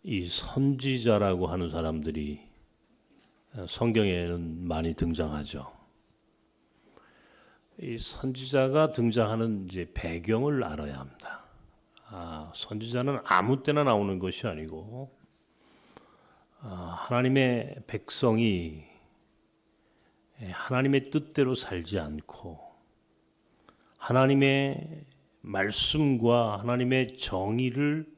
이 선지자라고 하는 사람들이 성경에는 많이 등장하죠. 이 선지자가 등장하는 이제 배경을 알아야 합니다. 선지자는 아무 때나 나오는 것이 아니고 하나님의 백성이 하나님의 뜻대로 살지 않고 하나님의 말씀과 하나님의 정의를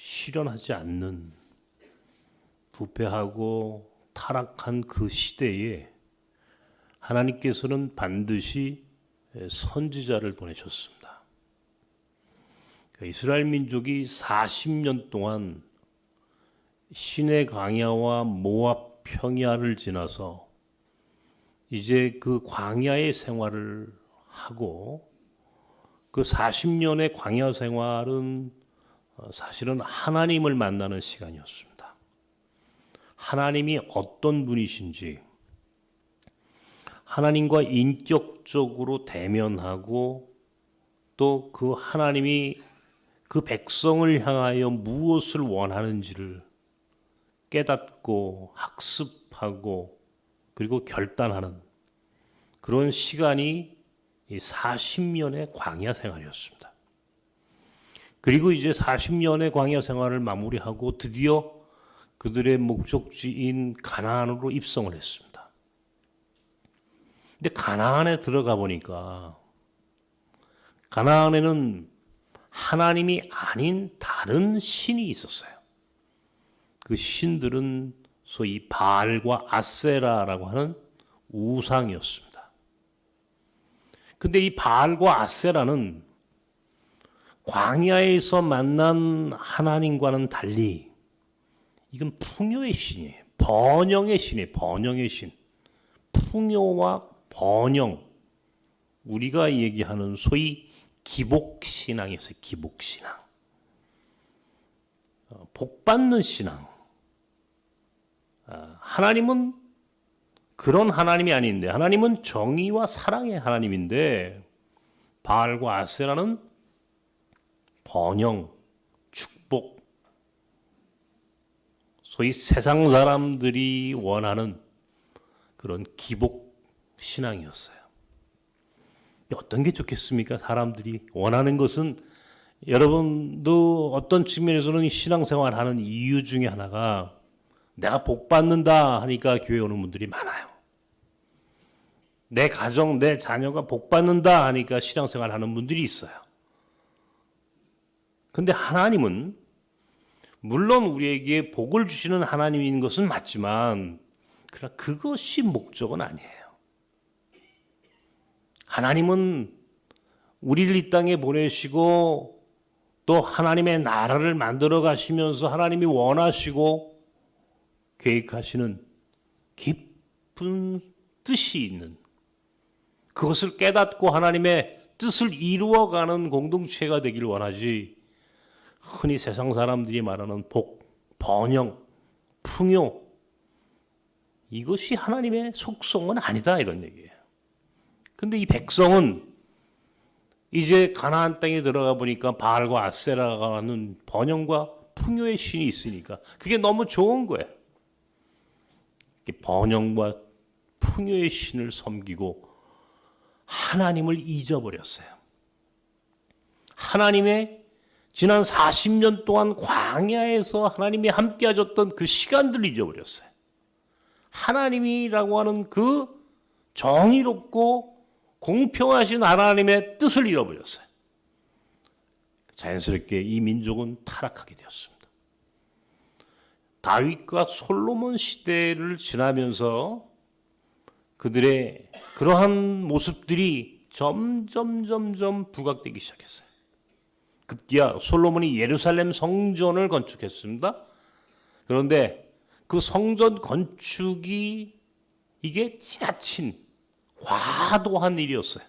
실현하지 않는 부패하고 타락한 그 시대에 하나님께서는 반드시 선지자를 보내셨습니다. 이스라엘 민족이 40년 동안 시내 광야와 모압 평야를 지나서 이제 그 광야의 생활을 하고 그 40년의 광야 생활은 사실은 하나님을 만나는 시간이었습니다. 하나님이 어떤 분이신지 하나님과 인격적으로 대면하고 또 그 하나님이 그 백성을 향하여 무엇을 원하는지를 깨닫고 학습하고 그리고 결단하는 그런 시간이 이 40년의 광야 생활이었습니다. 그리고 이제 40년의 광야 생활을 마무리하고 드디어 그들의 목적지인 가나안으로 입성을 했습니다. 근데 가나안에 들어가 보니까 가나안에는 하나님이 아닌 다른 신이 있었어요. 그 신들은 소위 바알과 아세라라고 하는 우상이었습니다. 근데 이 바알과 아세라는 광야에서 만난 하나님과는 달리 이건 풍요의 신이에요. 번영의 신이에요. 번영의 신. 풍요와 번영. 우리가 얘기하는 소위 기복신앙이었어요. 기복신앙. 복받는 신앙. 하나님은 그런 하나님이 아닌데 하나님은 정의와 사랑의 하나님인데 바알과 아세라는 번영, 축복, 소위 세상 사람들이 원하는 그런 기복 신앙이었어요. 어떤 게 좋겠습니까? 사람들이 원하는 것은 여러분도 어떤 측면에서는 신앙생활하는 이유 중에 하나가 내가 복 받는다 하니까 교회 오는 분들이 많아요. 내 가정, 내 자녀가 복 받는다 하니까 신앙생활 하는 분들이 있어요. 근데 하나님은 물론 우리에게 복을 주시는 하나님인 것은 맞지만 그러나 그것이 목적은 아니에요. 하나님은 우리를 이 땅에 보내시고 또 하나님의 나라를 만들어 가시면서 하나님이 원하시고 계획하시는 깊은 뜻이 있는 그것을 깨닫고 하나님의 뜻을 이루어가는 공동체가 되기를 원하지 흔히 세상 사람들이 말하는 복, 번영, 풍요 이것이 하나님의 속성은 아니다 이런 얘기예요. 근데 이 백성은 이제 가나안 땅에 들어가 보니까 바알과 아세라가 하는 번영과 풍요의 신이 있으니까 그게 너무 좋은 거예요. 번영과 풍요의 신을 섬기고 하나님을 잊어버렸어요. 하나님의 지난 40년 동안 광야에서 하나님이 함께 하셨던 그 시간들을 잊어버렸어요. 하나님이라고 하는 그 정의롭고 공평하신 하나님의 뜻을 잃어버렸어요. 자연스럽게 이 민족은 타락하게 되었습니다. 다윗과 솔로몬 시대를 지나면서 그들의 그러한 모습들이 점점 부각되기 시작했어요. 급기야 솔로몬이 예루살렘 성전을 건축했습니다. 그런데 그 성전 건축이 이게 지나친 과도한 일이었어요.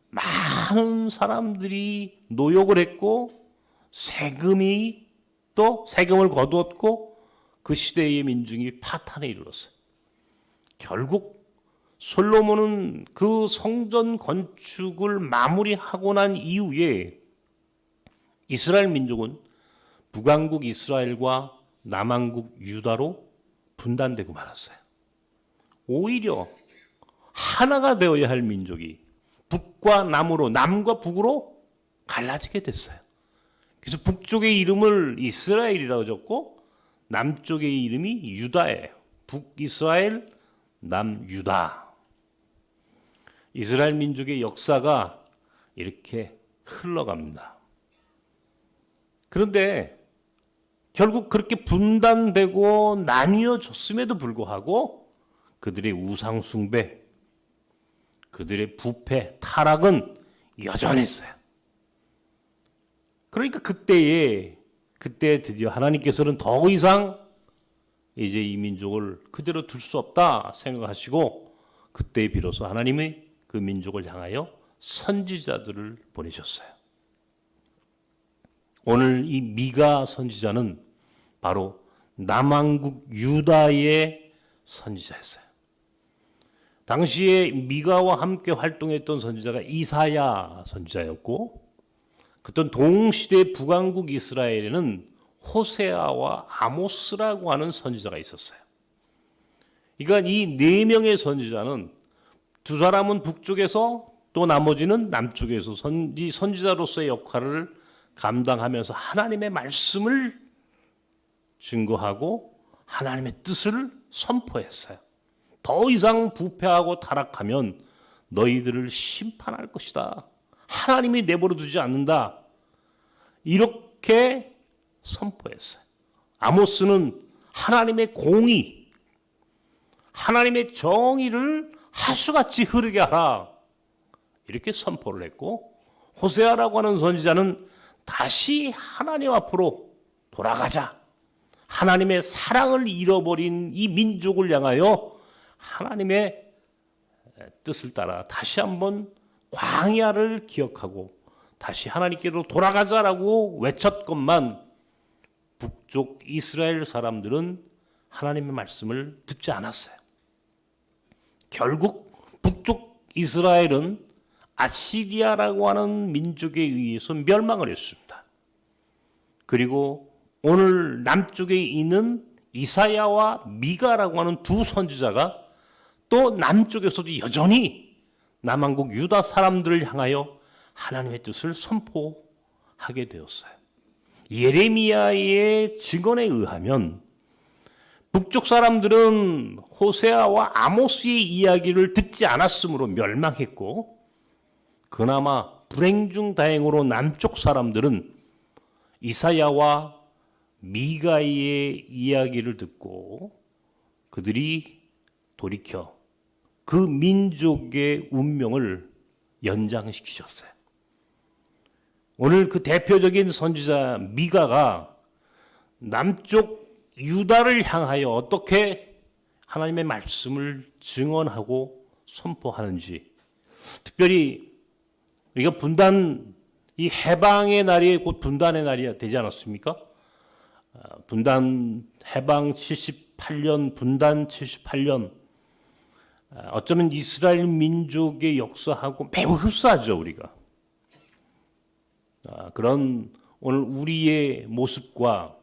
많은 사람들이 노역을 했고 세금을 거두었고 그 시대의 민중이 파탄에 이르렀어요. 결국 솔로몬은 그 성전 건축을 마무리하고 난 이후에 이스라엘 민족은 북왕국 이스라엘과 남왕국 유다로 분단되고 말았어요. 오히려 하나가 되어야 할 민족이 북과 남으로, 남과 북으로 갈라지게 됐어요. 그래서 북쪽의 이름을 이스라엘이라고 적고 남쪽의 이름이 유다예요. 북이스라엘, 남유다. 이스라엘 민족의 역사가 이렇게 흘러갑니다. 그런데 결국 그렇게 분단되고 나뉘어졌음에도 불구하고 그들의 우상숭배, 그들의 부패, 타락은 여전했어요. 그러니까 그때 드디어 하나님께서는 더 이상 이제 이 민족을 그대로 둘 수 없다 생각하시고 그때 비로소 하나님이 그 민족을 향하여 선지자들을 보내셨어요. 오늘 이 미가 선지자는 바로 남왕국 유다의 선지자였어요. 당시에 미가와 함께 활동했던 선지자가 이사야 선지자였고 그때 동시대 북왕국 이스라엘에는 호세아와 아모스라고 하는 선지자가 있었어요. 그러니까 이 네 명의 선지자는 두 사람은 북쪽에서 또 나머지는 남쪽에서 선지자로서의 역할을 감당하면서 하나님의 말씀을 증거하고 하나님의 뜻을 선포했어요. 더 이상 부패하고 타락하면 너희들을 심판할 것이다. 하나님이 내버려 두지 않는다. 이렇게 선포했어요. 아모스는 하나님의 공의, 하나님의 정의를 하수같이 흐르게 하라. 이렇게 선포를 했고 호세아라고 하는 선지자는 다시 하나님 앞으로 돌아가자. 하나님의 사랑을 잃어버린 이 민족을 향하여 하나님의 뜻을 따라 다시 한번 광야를 기억하고 다시 하나님께로 돌아가자라고 외쳤건만 북쪽 이스라엘 사람들은 하나님의 말씀을 듣지 않았어요. 결국 북쪽 이스라엘은 아시리아라고 하는 민족에 의해서 멸망을 했습니다. 그리고 오늘 남쪽에 있는 이사야와 미가라고 하는 두 선지자가 또 남쪽에서도 여전히 남왕국 유다 사람들을 향하여 하나님의 뜻을 선포하게 되었어요. 예레미야의 증언에 의하면 북쪽 사람들은 호세아와 아모스의 이야기를 듣지 않았으므로 멸망했고 그나마 불행 중 다행으로 남쪽 사람들은 이사야와 미가의 이야기를 듣고 그들이 돌이켜 그 민족의 운명을 연장시키셨어요. 오늘 그 대표적인 선지자 미가가 남쪽 유다를 향하여 어떻게 하나님의 말씀을 증언하고 선포하는지, 특별히 우리가 이 해방의 날이 곧 분단의 날이 되지 않았습니까? 해방 78년, 분단 78년, 어쩌면 이스라엘 민족의 역사하고 매우 흡사하죠, 우리가. 그런 오늘 우리의 모습과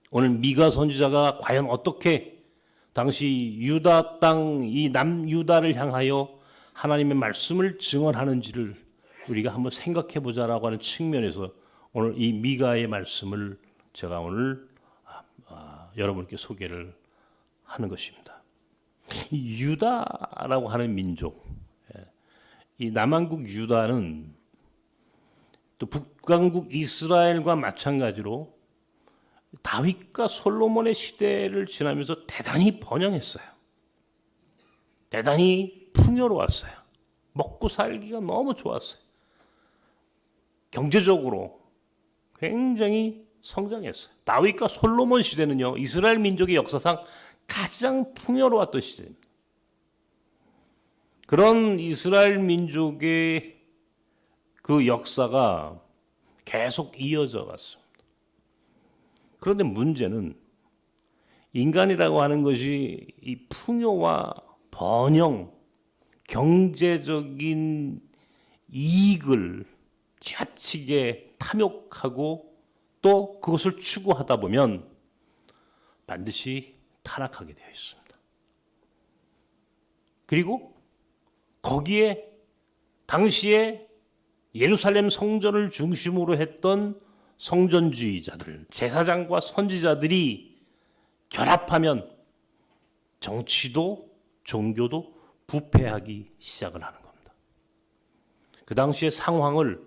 오늘 미가 선지자가 과연 어떻게 당시 유다 땅, 이 남유다를 향하여 하나님의 말씀을 증언하는지를 우리가 한번 생각해 보자라고 하는 측면에서 오늘 이 미가의 말씀을 제가 오늘 여러분께 소개를 하는 것입니다. 이 유다라고 하는 민족, 이 남왕국 유다는 또 북왕국 이스라엘과 마찬가지로 다윗과 솔로몬의 시대를 지나면서 대단히 번영했어요. 대단히 풍요로웠어요. 먹고 살기가 너무 좋았어요. 경제적으로 굉장히 성장했어요. 다윗과 솔로몬 시대는요, 이스라엘 민족의 역사상 가장 풍요로웠던 시대입니다. 그런 이스라엘 민족의 그 역사가 계속 이어져 왔습니다. 그런데 문제는 인간이라고 하는 것이 이 풍요와 번영, 경제적인 이익을 지나치게 탐욕하고 또 또 그것을 추구하다 보면 반드시 타락하게 되어 있습니다. 그리고 거기에 당시에 예루살렘 성전을 중심으로 했던 성전주의자들, 제사장과 선지자들이 결합하면 정치도 종교도 부패하기 시작을 하는 겁니다. 그 당시의 상황을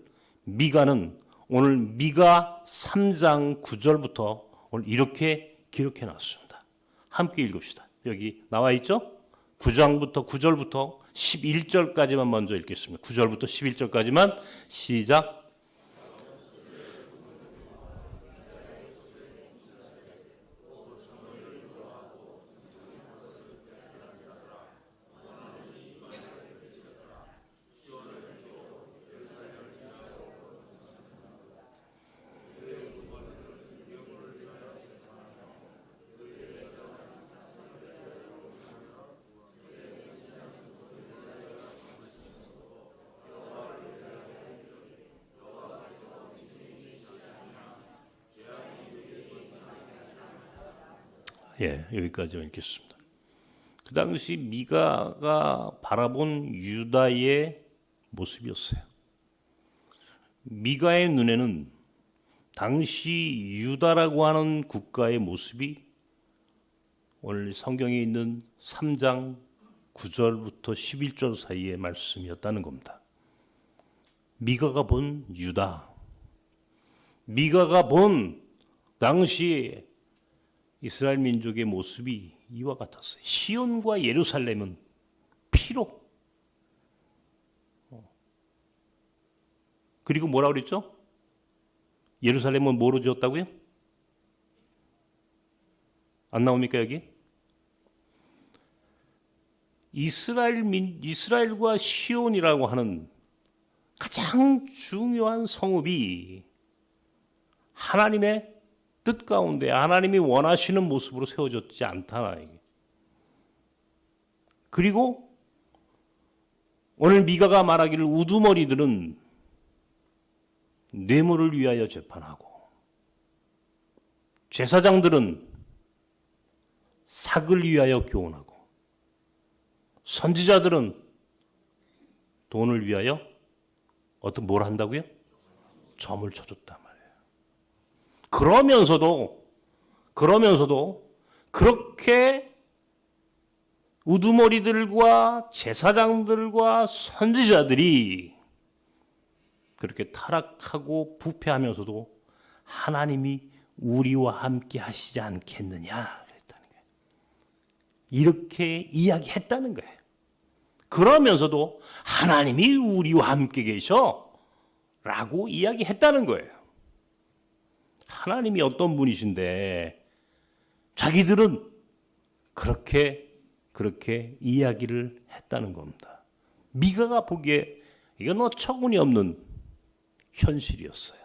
미가는 오늘 미가 3장 9절부터 오늘 이렇게 기록해 놨습니다. 함께 읽읍시다. 여기 나와 있죠? 9장부터 9절부터 11절까지만 먼저 읽겠습니다. 9절부터 11절까지만 시작. 예, 여기까지만 읽겠습니다. 그 당시 미가가 바라본 유다의 모습이었어요. 미가의 눈에는 당시 유다라고 하는 국가의 모습이 오늘 성경에 있는 3장 9절부터 11절 사이의 말씀이었다는 겁니다. 미가가 본 유다, 미가가 본 당시 이스라엘 민족의 모습이 이와 같았어요. 시온과 예루살렘은 피로. 그리고 뭐라고 그랬죠? 예루살렘은 뭐로 지었다고요? 안 나옵니까 여기? 이스라엘과 시온이라고 하는 가장 중요한 성읍이 하나님의 뜻 가운데 하나님이 원하시는 모습으로 세워졌지 않다. 그리고 오늘 미가가 말하기를 우두머리들은 뇌물을 위하여 재판하고 제사장들은 삭을 위하여 교훈하고 선지자들은 돈을 위하여 뭘 한다고요? 점을 쳐줬단 말이에요. 그러면서도 그렇게 우두머리들과 제사장들과 선지자들이 그렇게 타락하고 부패하면서도 하나님이 우리와 함께 하시지 않겠느냐 그랬다는 거예요. 이렇게 이야기했다는 거예요. 그러면서도 하나님이 우리와 함께 계셔 라고 이야기했다는 거예요. 하나님이 어떤 분이신데 자기들은 그렇게 이야기를 했다는 겁니다. 미가가 보기에 이건 어처구니 없는 현실이었어요.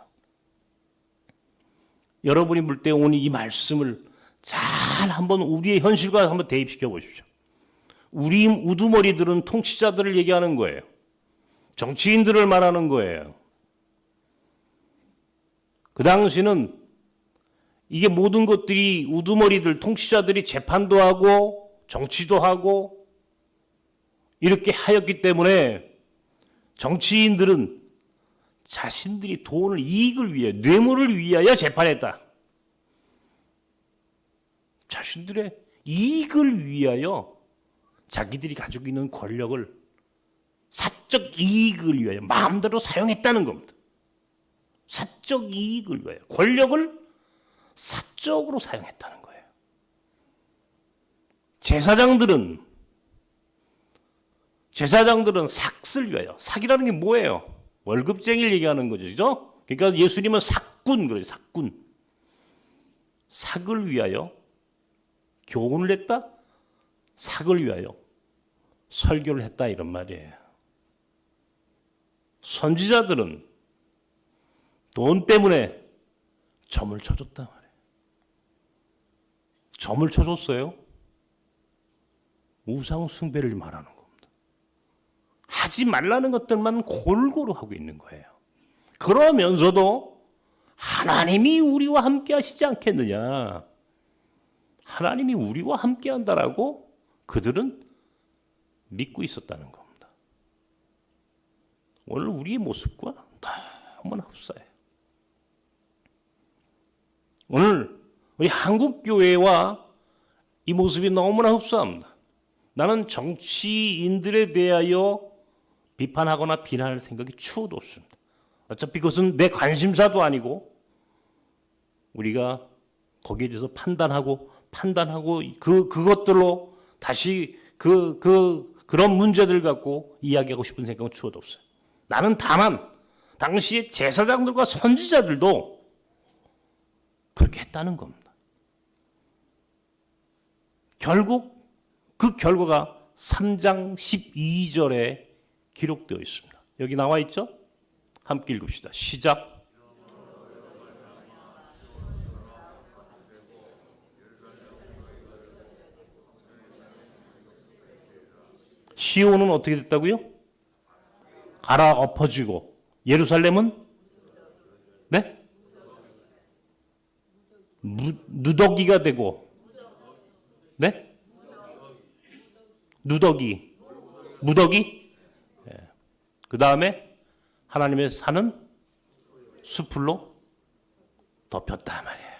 여러분이 볼 때 오늘 이 말씀을 잘 한번 우리의 현실과 한번 대입시켜 보십시오. 우리 우두머리들은 통치자들을 얘기하는 거예요. 정치인들을 말하는 거예요. 그 당시는 이게 모든 것들이 우두머리들, 통치자들이 재판도 하고 정치도 하고 이렇게 하였기 때문에 정치인들은 자신들이 돈을 이익을 위해 뇌물을 위하여 재판했다. 자신들의 이익을 위하여 자기들이 가지고 있는 권력을 사적 이익을 위하여 마음대로 사용했다는 겁니다. 사적 이익을 위하여 권력을 사적으로 사용했다는 거예요. 제사장들은 삭을 위하여, 삭이라는 게 뭐예요? 월급쟁이를 얘기하는 거죠. 그죠? 그러니까 예수님은 삭군 그래요. 삭군. 삭을 위하여 교훈을 했다? 삭을 위하여 설교를 했다 이런 말이에요. 선지자들은 돈 때문에 점을 쳐줬단 말이에요. 점을 쳐줬어요. 우상 숭배를 말하는 겁니다. 하지 말라는 것들만 골고루 하고 있는 거예요. 그러면서도 하나님이 우리와 함께 하시지 않겠느냐. 하나님이 우리와 함께 한다라고 그들은 믿고 있었다는 겁니다. 오늘 우리의 모습과 너무나 흡사해요. 오늘 우리 한국교회와 이 모습이 너무나 흡사합니다. 나는 정치인들에 대하여 비판하거나 비난할 생각이 추호도 없습니다. 어차피 그것은 내 관심사도 아니고 우리가 거기에 대해서 판단하고 그것들로 다시 그런 문제들 갖고 이야기하고 싶은 생각은 추호도 없어요. 나는 다만 당시의 제사장들과 선지자들도 그렇게 했다는 겁니다. 결국 그 결과가 3장 12절에 기록되어 있습니다. 여기 나와 있죠? 함께 읽읍시다. 시작. 시온은 어떻게 됐다고요? 갈아엎어지고 예루살렘은 네? 누더기가 되고 네? 무더기? 네. 그 다음에 하나님의 산은 수풀로 덮였다 말이에요.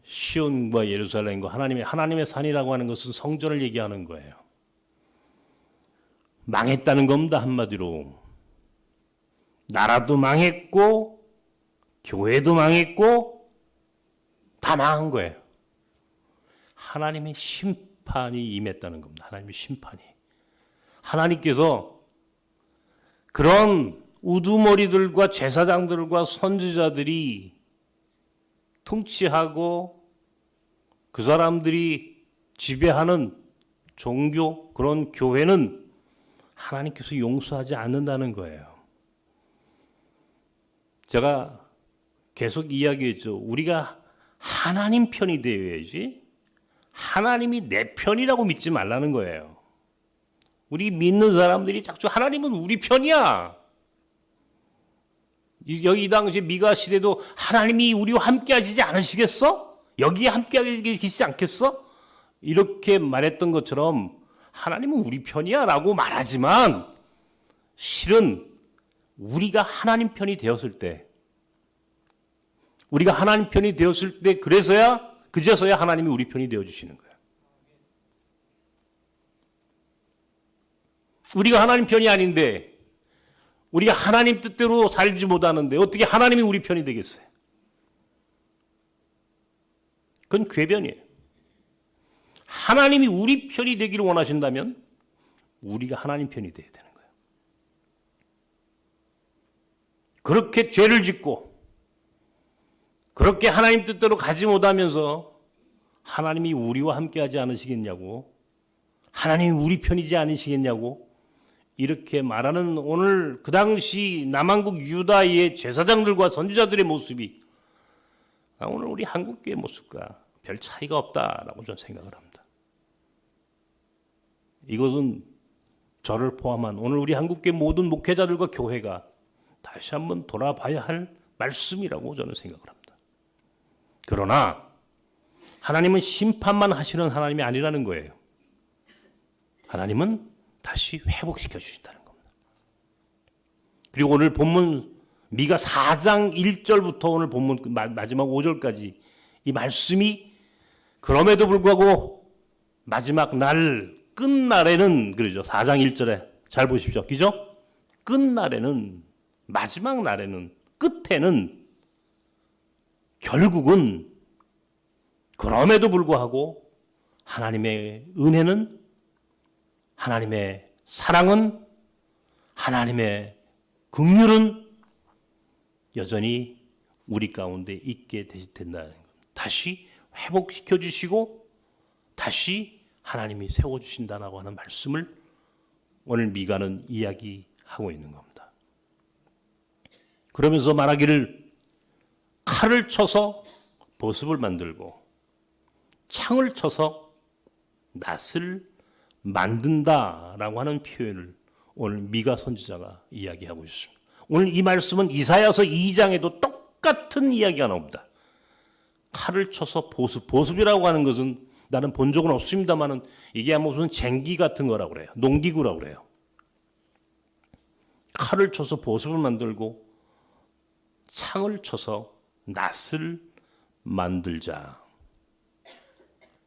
시온과 예루살렘과 하나님의 산이라고 하는 것은 성전을 얘기하는 거예요. 망했다는 겁니다. 한마디로. 나라도 망했고 교회도 망했고 다 망한 거예요. 하나님의 심판이 임했다는 겁니다. 하나님의 심판이. 하나님께서 그런 우두머리들과 제사장들과 선지자들이 통치하고 그 사람들이 지배하는 종교, 그런 교회는 하나님께서 용서하지 않는다는 거예요. 제가 계속 이야기했죠. 우리가 하나님 편이 되어야지 하나님이 내 편이라고 믿지 말라는 거예요. 우리 믿는 사람들이 자꾸 하나님은 우리 편이야. 여기 이 당시 미가 시대도 하나님이 우리와 함께 하시지 않으시겠어? 여기에 함께 계시지 않겠어? 이렇게 말했던 것처럼 하나님은 우리 편이야 라고 말하지만 실은 우리가 하나님 편이 되었을 때 그제서야 하나님이 우리 편이 되어주시는 거예요. 우리가 하나님 편이 아닌데 우리가 하나님 뜻대로 살지 못하는데 어떻게 하나님이 우리 편이 되겠어요? 그건 궤변이에요. 하나님이 우리 편이 되기를 원하신다면 우리가 하나님 편이 되어야 되는 거예요. 그렇게 죄를 짓고 그렇게 하나님 뜻대로 가지 못하면서 하나님이 우리와 함께하지 않으시겠냐고, 하나님이 우리 편이지 않으시겠냐고 이렇게 말하는 오늘 그 당시 남한국 유다의 제사장들과 선지자들의 모습이 오늘 우리 한국교회 모습과 별 차이가 없다라고 저는 생각을 합니다. 이것은 저를 포함한 오늘 우리 한국교회 모든 목회자들과 교회가 다시 한번 돌아봐야 할 말씀이라고 저는 생각을 합니다. 그러나 하나님은 심판만 하시는 하나님이 아니라는 거예요. 하나님은 다시 회복시켜 주신다는 겁니다. 그리고 오늘 본문 미가 4장 1절부터 오늘 본문 마지막 5절까지 이 말씀이 그럼에도 불구하고 마지막 날 끝날에는 그러죠. 4장 1절에 잘 보십시오. 그죠? 끝날에는 마지막 날에는 끝에는 결국은 그럼에도 불구하고 하나님의 은혜는 하나님의 사랑은 하나님의 긍휼은 여전히 우리 가운데 있게 된다는 겁니다. 다시 회복시켜 주시고 다시 하나님이 세워주신다라고 하는 말씀을 오늘 미가는 이야기하고 있는 겁니다. 그러면서 말하기를 칼을 쳐서 보습을 만들고 창을 쳐서 낫을 만든다라고 하는 표현을 오늘 미가 선지자가 이야기하고 있습니다. 오늘 이 말씀은 이사야서 2장에도 똑같은 이야기가 나옵니다. 칼을 쳐서 보습이라고 하는 것은 나는 본 적은 없습니다만은 이게 무슨 쟁기 같은 거라고 그래요. 농기구라고 그래요. 칼을 쳐서 보습을 만들고 창을 쳐서 낫을 만들자.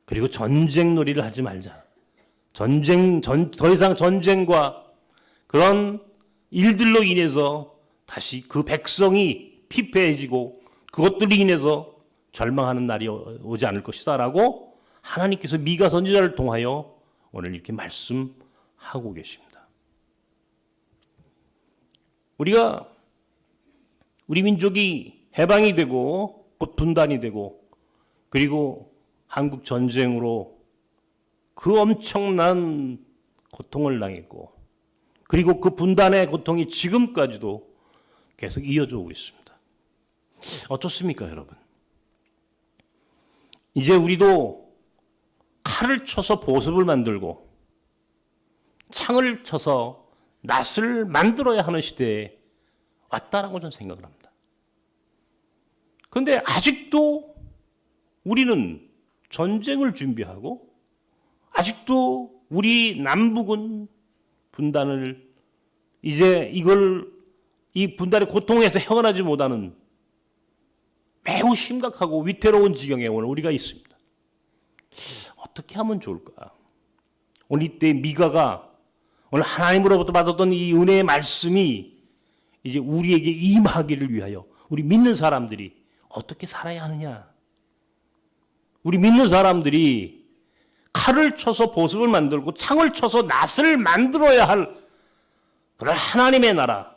그리고 전쟁 놀이를 하지 말자. 더 이상 전쟁과 그런 일들로 인해서 다시 그 백성이 피폐해지고 그것들로 인해서 절망하는 날이 오지 않을 것이다 라고 하나님께서 미가 선지자를 통하여 오늘 이렇게 말씀하고 계십니다. 우리 민족이 해방이 되고 곧 분단이 되고 그리고 한국 전쟁으로 그 엄청난 고통을 당했고 그리고 그 분단의 고통이 지금까지도 계속 이어져 오고 있습니다. 어떻습니까, 여러분? 이제 우리도 칼을 쳐서 보습을 만들고 창을 쳐서 낫을 만들어야 하는 시대에 왔다라고 저는 생각을 합니다. 그런데 아직도 우리는 전쟁을 준비하고 아직도 우리 남북은 분단을 이제 이 분단의 고통에서 헤어나지 못하는 매우 심각하고 위태로운 지경에 오늘 우리가 있습니다. 어떻게 하면 좋을까? 오늘 이때 미가가 오늘 하나님으로부터 받았던 이 은혜의 말씀이 이제 우리에게 임하기를 위하여 우리 믿는 사람들이 어떻게 살아야 하느냐? 우리 믿는 사람들이 칼을 쳐서 보습을 만들고 창을 쳐서 낫을 만들어야 할 그런 하나님의 나라,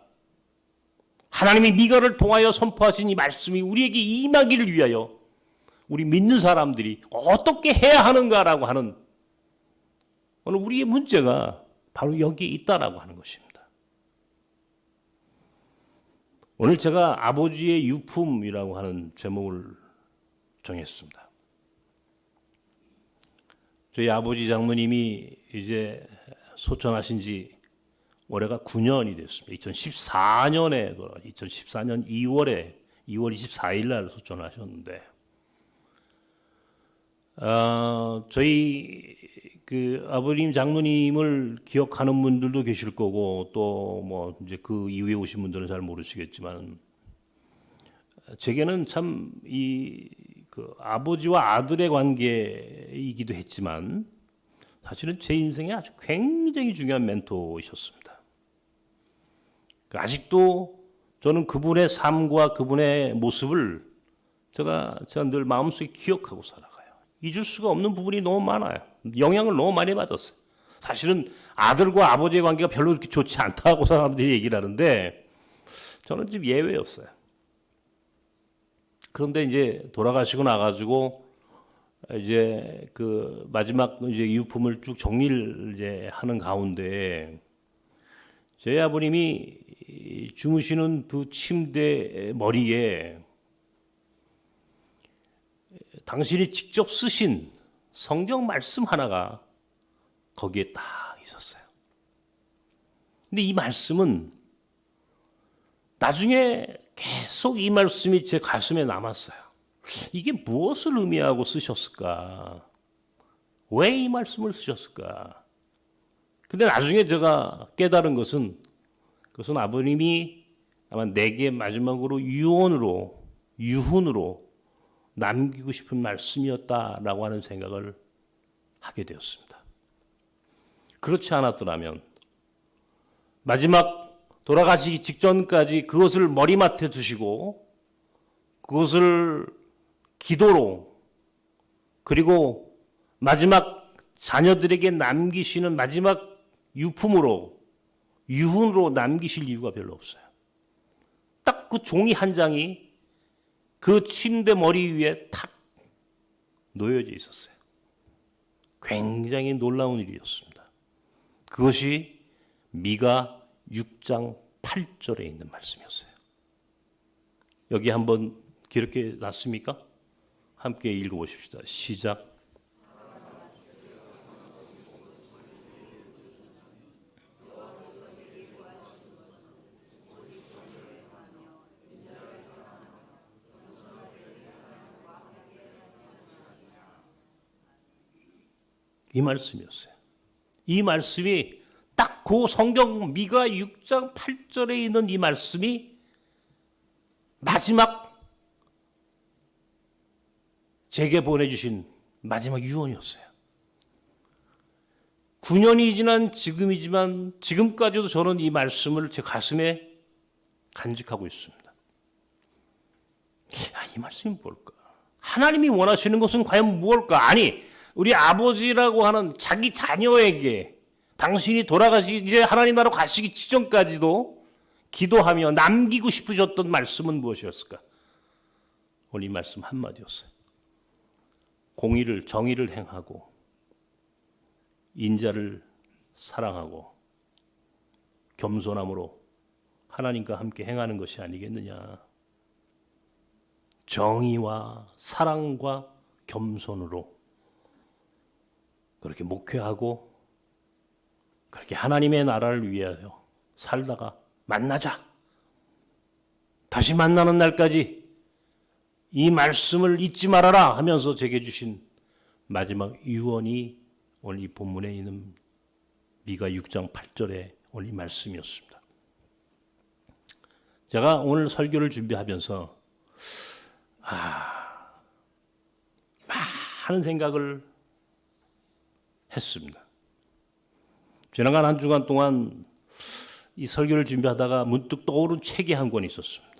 하나님이 미가를 통하여 선포하신 이 말씀이 우리에게 임하기를 위하여 우리 믿는 사람들이 어떻게 해야 하는가라고 하는 오늘 우리의 문제가 바로 여기에 있다라고 하는 것입니다. 오늘 제가 아버지의 유품이라고 하는 제목을 정했습니다. 저희 아버지 장모님이 이제 소천하신 지 올해가 9년이 됐습니다. 2014년에 2014년 2월 24일 날 소천하셨는데 저희 그 아버님 장모님을 기억하는 분들도 계실 거고 또 뭐 이제 그 이후에 오신 분들은 잘 모르시겠지만 제게는 참 그 아버지와 아들의 관계이기도 했지만 사실은 제 인생에 아주 굉장히 중요한 멘토이셨습니다. 아직도 저는 그분의 삶과 그분의 모습을 제가 늘 마음속에 기억하고 살아가요. 잊을 수가 없는 부분이 너무 많아요. 영향을 너무 많이 받았어요. 사실은 아들과 아버지의 관계가 별로 그렇게 좋지 않다고 사람들이 얘기를 하는데 저는 좀 예외였어요. 그런데 이제 돌아가시고 나가지고 이제 그 마지막 이제 유품을 쭉 정리를 이제 하는 가운데 저희 아버님이 주무시는 그 침대 머리에 당신이 직접 쓰신 성경 말씀 하나가 거기에 딱 있었어요. 근데 이 말씀은 나중에 계속 이 말씀이 제 가슴에 남았어요. 이게 무엇을 의미하고 쓰셨을까? 왜 이 말씀을 쓰셨을까? 근데 나중에 제가 깨달은 것은 그것은 아버님이 아마 내게 마지막으로 유훈으로 남기고 싶은 말씀이었다라고 하는 생각을 하게 되었습니다. 그렇지 않았더라면 마지막 돌아가시기 직전까지 그것을 머리맡에 두시고 그것을 기도로 그리고 마지막 자녀들에게 남기시는 마지막 유품으로 유훈으로 남기실 이유가 별로 없어요. 딱 그 종이 한 장이 그 침대 머리 위에 탁 놓여져 있었어요. 굉장히 놀라운 일이었습니다. 그것이 미가 6장 8절에 있는 말씀이었어요. 여기 한번 기록해 놨습니까? 함께 읽어보십시다. 시작. 이 말씀이었어요. 이 말씀이 딱 그 성경 미가 6장 8절에 있는 이 말씀이 마지막 제게 보내주신 마지막 유언이었어요. 9년이 지난 지금이지만 지금까지도 저는 이 말씀을 제 가슴에 간직하고 있습니다. 이 말씀이 뭘까? 하나님이 원하시는 것은 과연 무엇일까? 아니, 우리 아버지라고 하는 자기 자녀에게 당신이 돌아가시 이제 하나님 나라로 가시기 직전까지도 기도하며 남기고 싶으셨던 말씀은 무엇이었을까? 오늘 이 말씀 한마디였어요. 공의를 정의를 행하고 인자를 사랑하고 겸손함으로 하나님과 함께 행하는 것이 아니겠느냐. 정의와 사랑과 겸손으로 그렇게 목회하고 그렇게 하나님의 나라를 위하여 살다가 만나자. 다시 만나는 날까지 이 말씀을 잊지 말아라 하면서 제게 주신 마지막 유언이 오늘 이 본문에 있는 미가 6장 8절에 오늘 이 말씀이었습니다. 제가 오늘 설교를 준비하면서 많은 생각을 했습니다. 지나간 한 주간 동안 이 설교를 준비하다가 문득 떠오른 책이 한 권 있었습니다.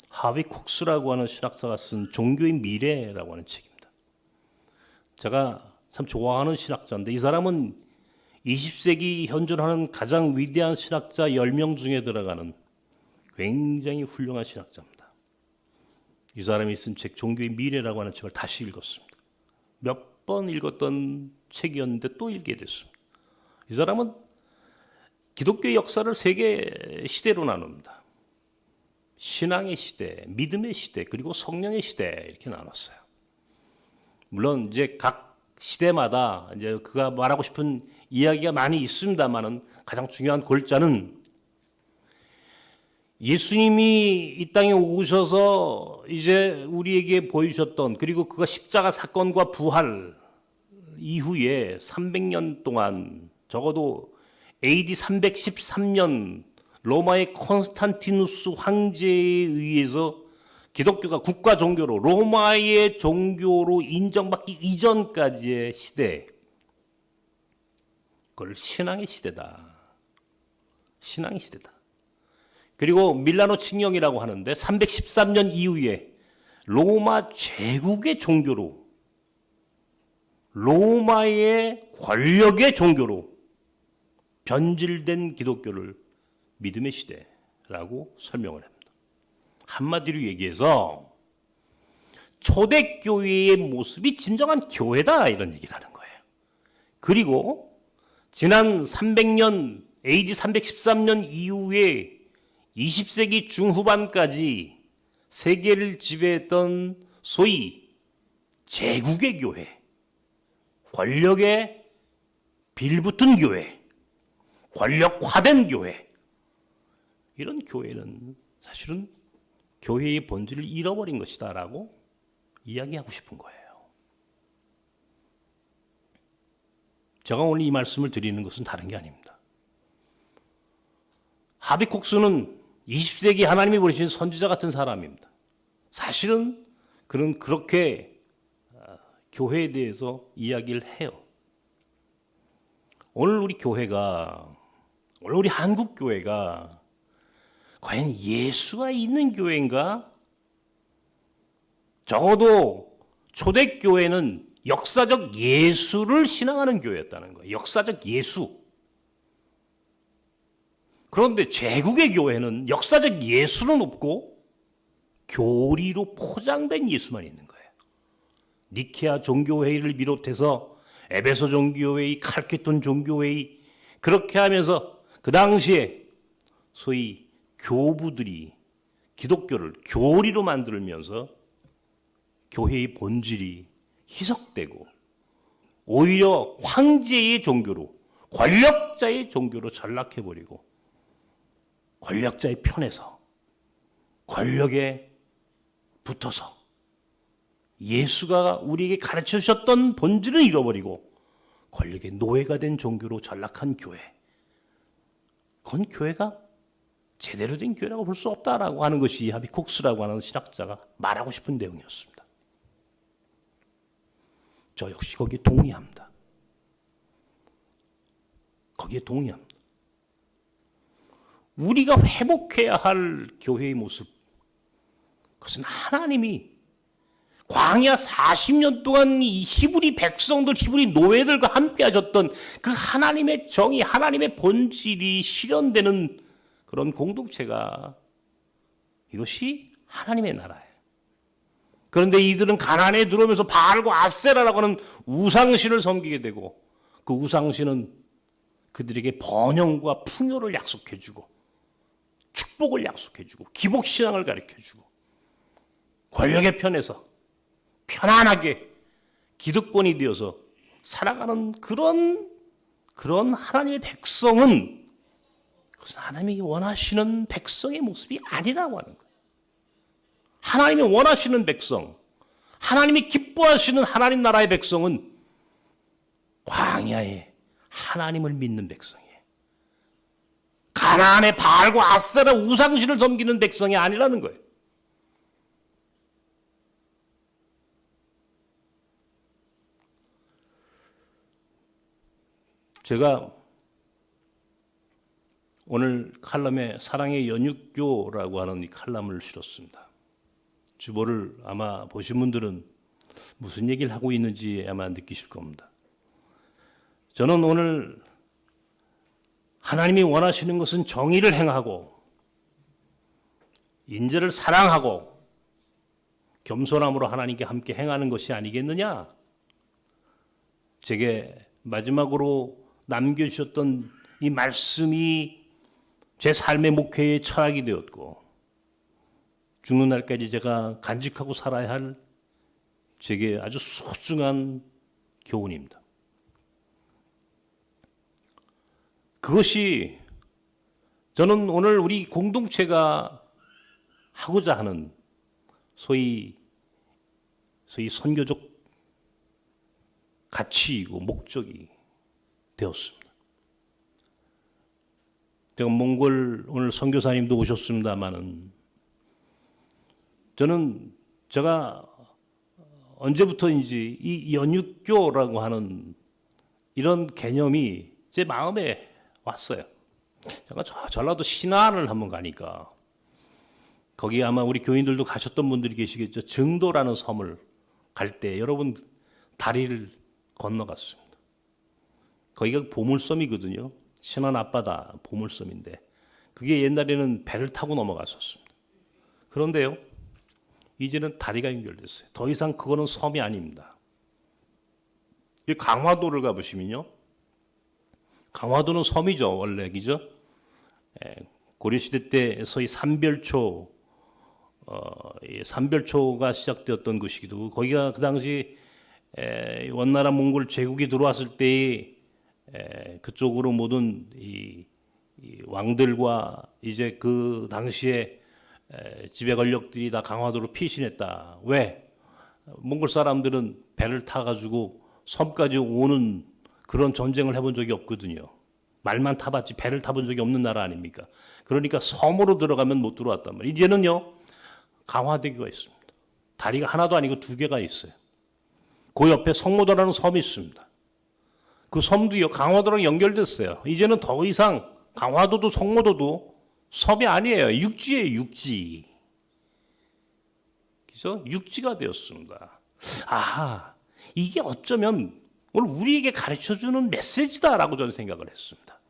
하비 콕스라고 하는 신학자가 쓴 종교의 미래라고 하는 책입니다. 제가 참 좋아하는 신학자인데 이 사람은 20세기 현존하는 가장 위대한 신학자 10명 중에 들어가는 굉장히 훌륭한 신학자입니다. 이 사람이 쓴 책 종교의 미래라고 하는 책을 다시 읽었습니다. 몇 번 읽었던 책이었는데 또 읽게 됐습니다. 이 사람은 기독교의 역사를 세 개 시대로 나눕니다. 신앙의 시대, 믿음의 시대, 그리고 성령의 시대 이렇게 나눴어요. 물론 이제 각 시대마다 이제 그가 말하고 싶은 이야기가 많이 있습니다만은 가장 중요한 골자는 예수님이 이 땅에 오셔서 이제 우리에게 보여주셨던 그리고 그가 십자가 사건과 부활 이후에 300년 동안 적어도 AD 313년 로마의 콘스탄티누스 황제에 의해서 기독교가 국가 종교로 로마의 종교로 인정받기 이전까지의 시대, 그걸 신앙의 시대다. 신앙의 시대다. 그리고 밀라노 칙령이라고 하는데 313년 이후에 로마 제국의 종교로 로마의 권력의 종교로 변질된 기독교를 믿음의 시대라고 설명을 합니다. 한마디로 얘기해서 초대교회의 모습이 진정한 교회다 이런 얘기를 하는 거예요. 그리고 지난 300년 AD 313년 이후에 20세기 중후반까지 세계를 지배했던 소위 제국의 교회, 권력에 빌붙은 교회, 권력화된 교회, 이런 교회는 사실은 교회의 본질을 잃어버린 것이다라고 이야기하고 싶은 거예요. 제가 오늘 이 말씀을 드리는 것은 다른 게 아닙니다. 하비콕스는 20세기 하나님이 보내신 선지자 같은 사람입니다. 사실은 그는 그렇게 교회에 대해서 이야기를 해요. 오늘 우리 교회가, 오늘 우리 한국 교회가 과연 예수가 있는 교회인가? 적어도 초대교회는 역사적 예수를 신앙하는 교회였다는 거예요. 역사적 예수. 그런데 제국의 교회는 역사적 예수는 없고 교리로 포장된 예수만 있는 거예요. 니케아 종교회의를 비롯해서 에베소 종교회의, 칼케톤 종교회의, 그렇게 하면서 그 당시에 소위 교부들이 기독교를 교리로 만들면서 교회의 본질이 희석되고 오히려 황제의 종교로, 권력자의 종교로 전락해버리고 권력자의 편에서 권력에 붙어서 예수가 우리에게 가르쳐 주셨던 본질을 잃어버리고 권력의 노예가 된 종교로 전락한 교회. 그건 교회가 제대로 된 교회라고 볼 수 없다라고 하는 것이 하비 콕스라고 하는 신학자가 말하고 싶은 내용이었습니다. 저 역시 거기에 동의합니다. 거기에 동의합니다. 우리가 회복해야 할 교회의 모습, 그것은 하나님이 광야 40년 동안 이 히브리 백성들, 히브리 노예들과 함께 하셨던 그 하나님의 정의, 하나님의 본질이 실현되는 그런 공동체가, 이것이 하나님의 나라예요. 그런데 이들은 가나안에 들어오면서 바알과 아세라라고 하는 우상신을 섬기게 되고, 그 우상신은 그들에게 번영과 풍요를 약속해주고 축복을 약속해주고 기복신앙을 가르쳐주고 권력의 편에서 편안하게 기득권이 되어서 살아가는 그런 하나님의 백성은, 그것은 하나님이 원하시는 백성의 모습이 아니라고 하는 거예요. 하나님이 원하시는 백성, 하나님이 기뻐하시는 하나님 나라의 백성은 광야에 하나님을 믿는 백성이에요. 가나안의 바알과 아세라 우상신을 섬기는 백성이 아니라는 거예요. 제가 오늘 칼럼에 사랑의 연육교라고 하는 이 칼럼을 실었습니다. 주보를 아마 보신 분들은 무슨 얘기를 하고 있는지 아마 느끼실 겁니다. 저는 오늘 하나님이 원하시는 것은 정의를 행하고 인재를 사랑하고 겸손함으로 하나님께 함께 행하는 것이 아니겠느냐? 제게 마지막으로 남겨주셨던 이 말씀이 제 삶의 목회의 철학이 되었고, 죽는 날까지 제가 간직하고 살아야 할 제게 아주 소중한 교훈입니다. 그것이 저는 오늘 우리 공동체가 하고자 하는 소위 선교적 가치이고 목적이 되었습니다. 제가 몽골 오늘 선교사님도 오셨습니다마는 제가 언제부터인지 이 연육교라고 하는 이런 개념이 제 마음에 왔어요. 제가 전라도 신안을 한번 가니까 거기 아마 우리 교인들도 가셨던 분들이 계시겠죠. 증도라는 섬을 갈 때 여러분 다리를 건너갔습니다. 거기가 보물섬이거든요. 신안 앞바다 보물섬인데 그게 옛날에는 배를 타고 넘어갔었습니다. 그런데요, 이제는 다리가 연결됐어요. 더 이상 그거는 섬이 아닙니다. 이 강화도를 가보시면요, 강화도는 섬이죠, 원래, 그죠? 고려시대 때 소위 삼별초가 시작되었던 곳이기도 하고, 거기가 그 당시 원나라 몽골 제국이 들어왔을 때 그쪽으로 모든 이 왕들과 이제 그 당시에 지배 권력들이 다 강화도로 피신했다. 왜? 몽골 사람들은 배를 타가지고 섬까지 오는 그런 전쟁을 해본 적이 없거든요. 말만 타봤지 배를 타본 적이 없는 나라 아닙니까? 그러니까 섬으로 들어가면 못 들어왔단 말이에요. 이제는요, 강화대교가 있습니다. 다리가 하나도 아니고 두 개가 있어요. 그 옆에 성모도라는 섬이 있습니다. 그 섬도요, 강화도랑 연결됐어요. 이제는 더 이상 강화도도 성모도도 섬이 아니에요. 육지예요, 육지. 그래서 육지가 되었습니다. 아하, 이게 어쩌면 오늘 우리에게 가르쳐주는 메시지다라고 저는 생각을 했습니다.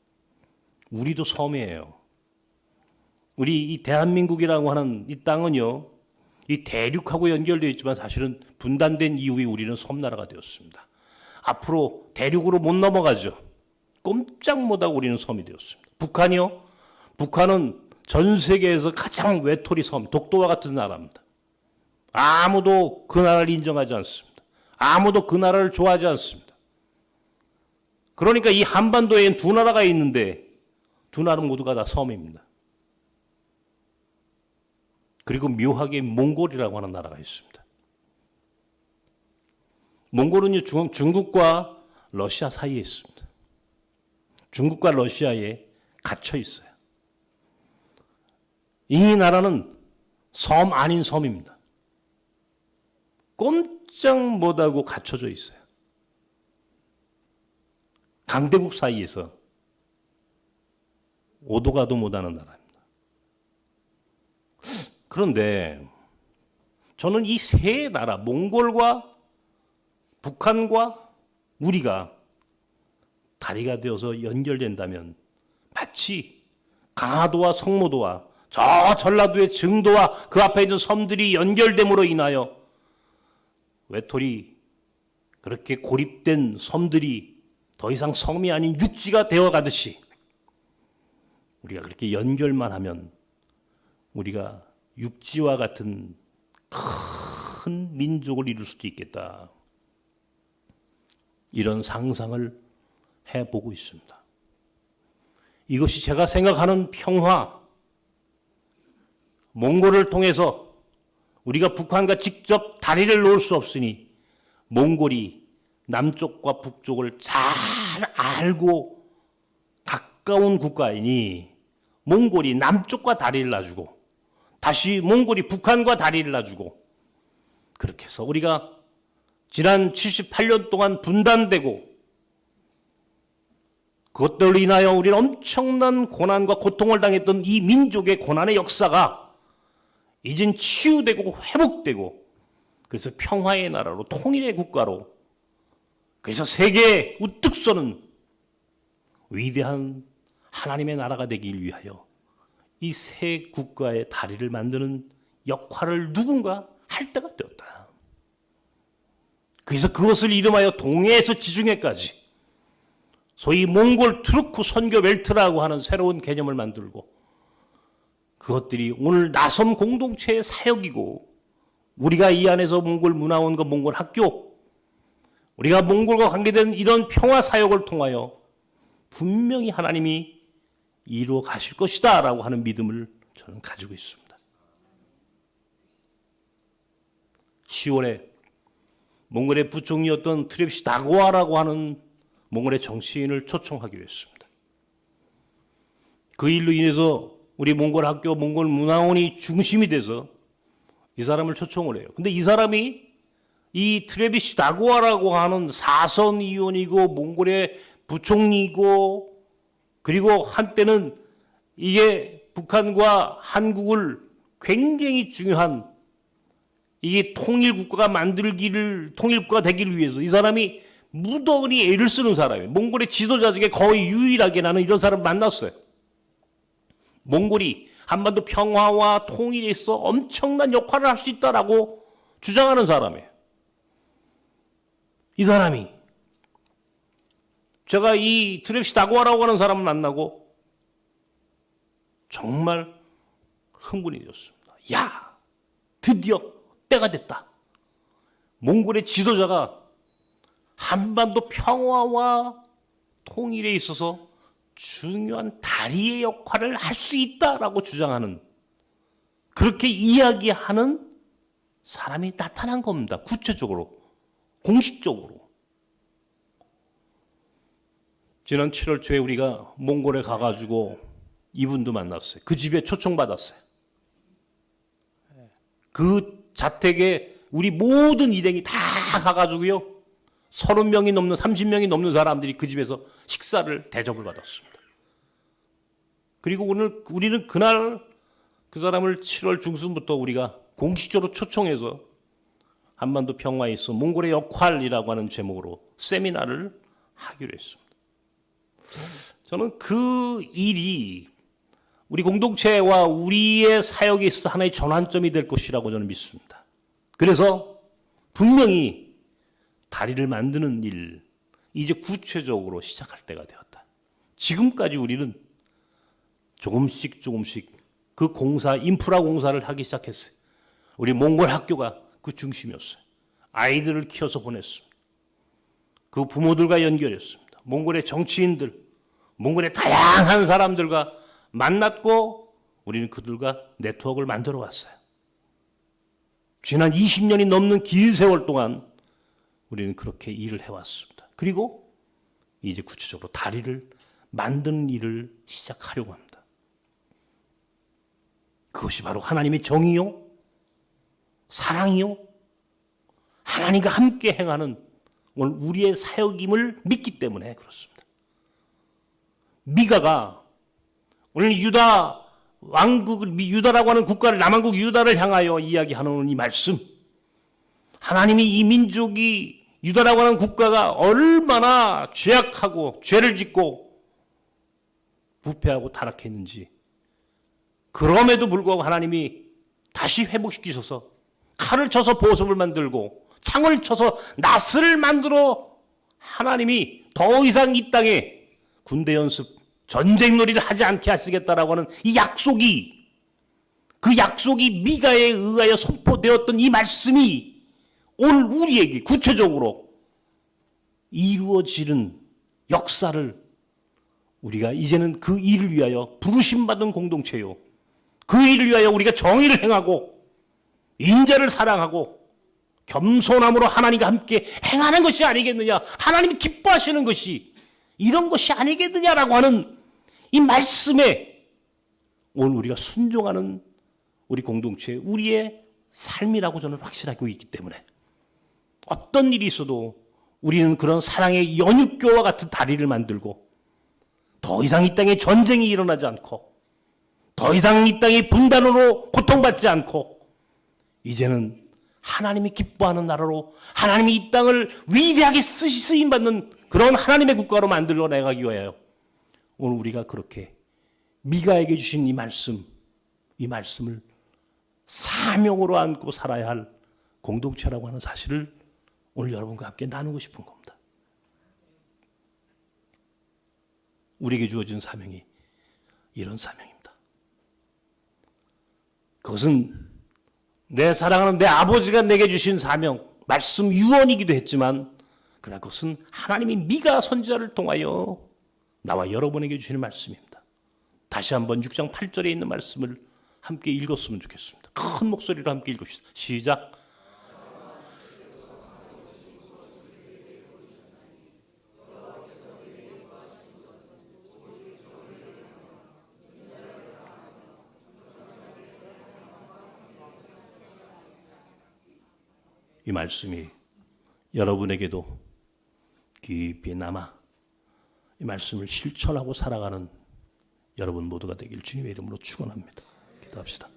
우리도 섬이에요. 우리 이 대한민국이라고 하는 이 땅은요, 이 대륙하고 연결되어 있지만 사실은 분단된 이후에 우리는 섬나라가 되었습니다. 앞으로 대륙으로 못 넘어가죠. 꼼짝 못하고 우리는 섬이 되었습니다. 북한이요? 북한은 전 세계에서 가장 외톨이 섬, 독도와 같은 나라입니다. 아무도 그 나라를 인정하지 않습니다. 아무도 그 나라를 좋아하지 않습니다. 그러니까 이 한반도에는 두 나라가 있는데 두 나라 모두가 다 섬입니다. 그리고 묘하게 몽골이라고 하는 나라가 있습니다. 몽골은요, 중국과 러시아 사이에 있습니다. 중국과 러시아에 갇혀 있어요. 이 나라는 섬 아닌 섬입니다. 꼼짝 못하고 갇혀져 있어요. 강대국 사이에서 오도 가도 못하는 나라입니다. 그런데 저는 이 세 나라, 몽골과 북한과 우리가 다리가 되어서 연결된다면 마치 강화도와 성모도와 저 전라도의 증도와 그 앞에 있는 섬들이 연결됨으로 인하여 외톨이 그렇게 고립된 섬들이 더 이상 섬이 아닌 육지가 되어가듯이 우리가 그렇게 연결만 하면 우리가 육지와 같은 큰 민족을 이룰 수도 있겠다. 이런 상상을 해보고 있습니다. 이것이 제가 생각하는 평화, 몽골을 통해서 우리가 북한과 직접 다리를 놓을 수 없으니 몽골이 남쪽과 북쪽을 잘 알고 가까운 국가이니 몽골이 남쪽과 다리를 놔주고 다시 몽골이 북한과 다리를 놔주고 그렇게 해서 우리가 지난 78년 동안 분단되고 그것들로 인하여 우리는 엄청난 고난과 고통을 당했던 이 민족의 고난의 역사가 이젠 치유되고 회복되고 그래서 평화의 나라로 통일의 국가로 그래서 세계에 우뚝 서는 위대한 하나님의 나라가 되길 위하여 이 세 국가의 다리를 만드는 역할을 누군가 할 때가 되었다. 그래서 그것을 이름하여 동해에서 지중해까지 소위 몽골 투르크 선교 벨트라고 하는 새로운 개념을 만들고 그것들이 오늘 나섬 공동체의 사역이고 우리가 이 안에서 몽골 문화원과 몽골 학교 우리가 몽골과 관계된 이런 평화 사역을 통하여 분명히 하나님이 이루어 가실 것이다 라고 하는 믿음을 저는 가지고 있습니다. 10월에 몽골의 부총리였던 트랩시 다고아라고 하는 몽골의 정치인을 초청하기로 했습니다. 그 일로 인해서 우리 몽골 학교, 몽골 문화원이 중심이 돼서 이 사람을 초청을 해요. 근데 이 사람이 이 트레비시 다고아라고 하는 사선 의원이고 몽골의 부총리고 그리고 한때는 이게 북한과 한국을 굉장히 중요한 이게 통일국가가 통일국가가 되기를 위해서 이 사람이 무던히 애를 쓰는 사람이에요. 몽골의 지도자 중에 거의 유일하게 나는 이런 사람을 만났어요. 몽골이 한반도 평화와 통일에 있어 엄청난 역할을 할 수 있다라고 주장하는 사람이에요. 이 사람이 제가 이 트랩시 다고아라고 하는 사람을 만나고 정말 흥분이 되었습니다. 야, 드디어 때가 됐다. 몽골의 지도자가 한반도 평화와 통일에 있어서 중요한 다리의 역할을 할 수 있다라고 주장하는 그렇게 이야기하는 사람이 나타난 겁니다. 구체적으로, 공식적으로. 지난 7월 초에 우리가 몽골에 가가지고 이분도 만났어요. 그 집에 초청받았어요. 그 자택에 우리 모든 일행이 다 가가지고요. 30명이 넘는 30명이 넘는 사람들이 그 집에서 식사를 대접을 받았습니다. 그리고 오늘 우리는 그날 그 사람을 7월 중순부터 우리가 공식적으로 초청해서 한반도 평화에 있어 몽골의 역할이라고 하는 제목으로 세미나를 하기로 했습니다. 저는 그 일이 우리 공동체와 우리의 사역에 있어서 하나의 전환점이 될 것이라고 저는 믿습니다. 그래서 분명히 다리를 만드는 일, 이제 구체적으로 시작할 때가 되었다. 지금까지 우리는 조금씩 그 공사, 인프라 공사를 하기 시작했어요. 우리 몽골 학교가 그 중심이었어요. 아이들을 키워서 보냈습니다. 그 부모들과 연결했습니다. 몽골의 정치인들, 몽골의 다양한 사람들과 만났고 우리는 그들과 네트워크를 만들어 왔어요. 지난 20년이 넘는 긴 세월 동안 우리는 그렇게 일을 해왔습니다. 그리고 이제 구체적으로 다리를 만드는 일을 시작하려고 합니다. 그것이 바로 하나님의 정의요, 사랑이요, 하나님과 함께 행하는 오늘 우리의 사역임을 믿기 때문에 그렇습니다. 미가가 오늘 유다 왕국을, 유다라고 하는 국가를, 남왕국 유다를 향하여 이야기하는 이 말씀, 하나님이 이 민족이, 유다라고 하는 국가가 얼마나 죄악하고 죄를 짓고 부패하고 타락했는지, 그럼에도 불구하고 하나님이 다시 회복시키셔서 칼을 쳐서 보석을 만들고 창을 쳐서 낫을 만들어 하나님이 더 이상 이 땅에 군대 연습, 전쟁 놀이를 하지 않게 하시겠다라고 하는 이 약속이, 그 약속이 미가에 의하여 선포되었던 이 말씀이 오늘 우리에게 구체적으로 이루어지는 역사를, 우리가 이제는 그 일을 위하여 부르심받은 공동체요, 그 일을 위하여 우리가 정의를 행하고 인자를 사랑하고 겸손함으로 하나님과 함께 행하는 것이 아니겠느냐, 하나님이 기뻐하시는 것이 이런 것이 아니겠느냐라고 하는 이 말씀에 오늘 우리가 순종하는 우리 공동체, 우리의 삶이라고 저는 확신하고 있기 때문에 어떤 일이 있어도 우리는 그런 사랑의 연육교와 같은 다리를 만들고 더 이상 이 땅에 전쟁이 일어나지 않고 더 이상 이 땅에 분단으로 고통받지 않고 이제는 하나님이 기뻐하는 나라로, 하나님이 이 땅을 위대하게 쓰임받는 그런 하나님의 국가로 만들어 나가기 위하여 오늘 우리가 그렇게 미가에게 주신 이 말씀을 사명으로 안고 살아야 할 공동체라고 하는 사실을 오늘 여러분과 함께 나누고 싶은 겁니다. 우리에게 주어진 사명이 이런 사명입니다. 그것은 내 사랑하는 내 아버지가 내게 주신 사명, 말씀 유언이기도 했지만, 그러나 그것은 하나님이 미가 선지자를 통하여 나와 여러분에게 주시는 말씀입니다. 다시 한번 6장 8절에 있는 말씀을 함께 읽었으면 좋겠습니다. 큰 목소리로 함께 읽읍시다. 시작. 이 말씀이 여러분에게도 깊이 남아 이 말씀을 실천하고 살아가는 여러분 모두가 되길 주님의 이름으로 축원합니다. 기도합시다.